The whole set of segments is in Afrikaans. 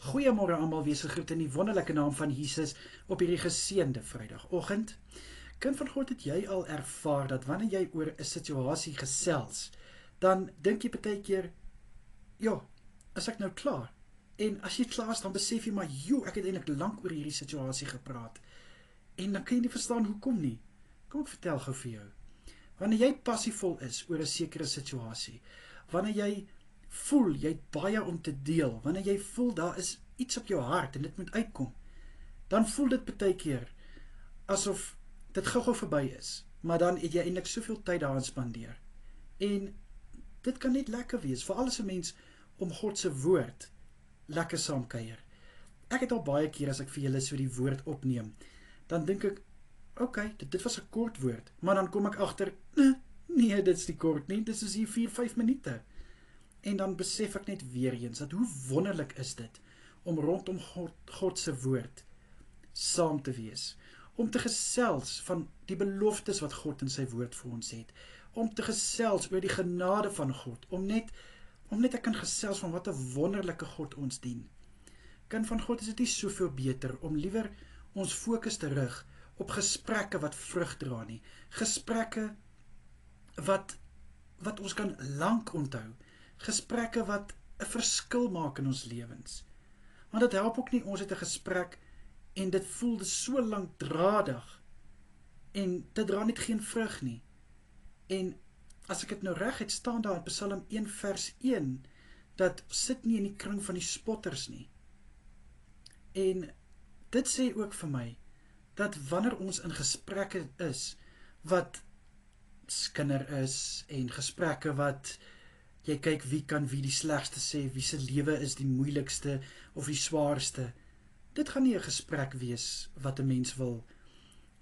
Goeiemôre almal, wees gegroet in die wonderlike naam van Jesus op hierdie geseënde Vrydagoggend. Kind van God, het jy al ervaar dat wanneer jy oor 'n situasie gesels, dan dink jy baie keer, ja, is ek nou klaar? En as jy klaar is, dan besef jy maar, ek het eintlik lank oor hierdie situasie gepraat. En dan kan jy nie verstaan hoekom nie. Kom ek vertel gou vir jou. Wanneer jy passievol is oor 'n sekere situasie, wanneer jy voel, jy het baie om te deel, wanneer jy voel, daar is iets op jou hart en dit moet uitkom, dan voel dit baie keer asof dit gou-gou verby is, maar dan het jy eintlik soveel tyd daaraan spandeer. En dit kan net lekker wees, veral as 'n mens om God se woord lekker saam kuier. Ek het al baie keer as ek vir julle so die woord opneem, dan dink ek, okay, dit was 'n kort woord, maar dan kom ek agter, nee, dit is nie kort nie, dit is hier 4-5 minute. En dan besef ek net weer eens, dat hoe wonderlik is dit, om rondom God se woord saam te wees, om te gesels van die beloftes wat God in sy woord vir ons het, om te gesels oor die genade van God, om net te kan gesels van wat 'n wonderlike God ons dien. Kind van God, is dit nie soveel beter om liewer ons fokus te rig op gesprekke wat vrug dra nie, gesprekke wat ons kan lank onthou, gesprekke wat 'n verskil maak in ons lewens. Want dit help ook nie, ons het 'n gesprek en dit voel so lankdradig en dit dra net geen vrug nie. En as ek dit nou reg het, staan daar in Psalm 1 vers 1 dat sit nie in die kring van die spotters nie. En dit sê ook vir my dat wanneer ons in gesprekke is wat skinder is en gesprekke wat jy kyk wie kan wie die slegste sê, wie se lewe is die moeilikste of die zwaarste. Dit gaan nie 'n gesprek wees wat 'n mens wil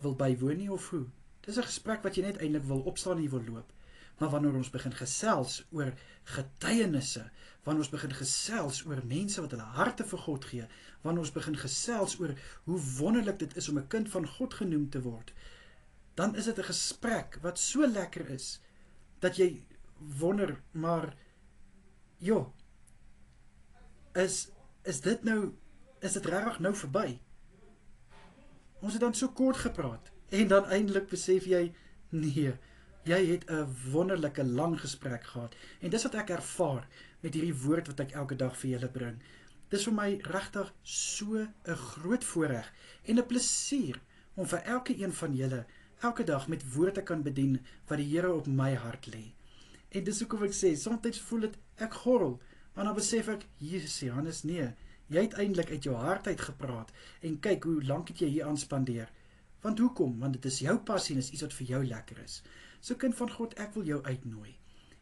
bywoon nie of hoe. Dis 'n gesprek wat jy net eintlik wil opstaan en jy wil loop. Maar wanneer ons begin gesels oor getuienisse, wanneer ons begin gesels oor mense wat hulle harte vir God gee, wanneer ons begin gesels oor hoe wonderlik dit is om 'n kind van God genoem te word, dan is dit 'n gesprek wat so lekker is, dat jy wonder, maar is dit regtig nou verby? Ons het dan so kort gepraat, en dan eintlik besef jy, nee, jy het 'n wonderlike lang gesprek gehad, en dis wat ek ervaar met hierdie woord wat ek elke dag vir julle bring. Dis vir my regtig so 'n groot voorreg en 'n plesier om vir elke een van julle elke dag met woord te kan bedien wat die Here op my hart lê. En dis hoekom ek sê, soms voel dit ek gorrel, maar dan besef ek, Jesus Johannes, nee, jy het eintlik uit jou hart uit gepraat, en kyk hoe lank het jy hier aanspandeer. Want hoekom? Want dit is jou passie en is iets wat vir jou lekker is. So kind van God, ek wil jou uitnooi.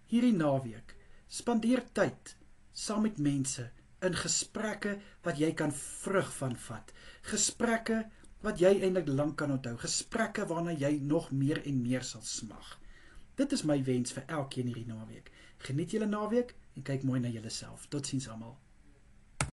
Hierdie naweek, spandeer tyd saam met mense in gesprekke wat jy kan vrug van vat. Gesprekke wat jy eintlik lank kan onthou. Gesprekke waarna jy nog meer en meer sal smag. Dit is my wens vir elkeen hierdie naweek. Geniet julle naweek en kyk mooi na julleself. Totsiens almal.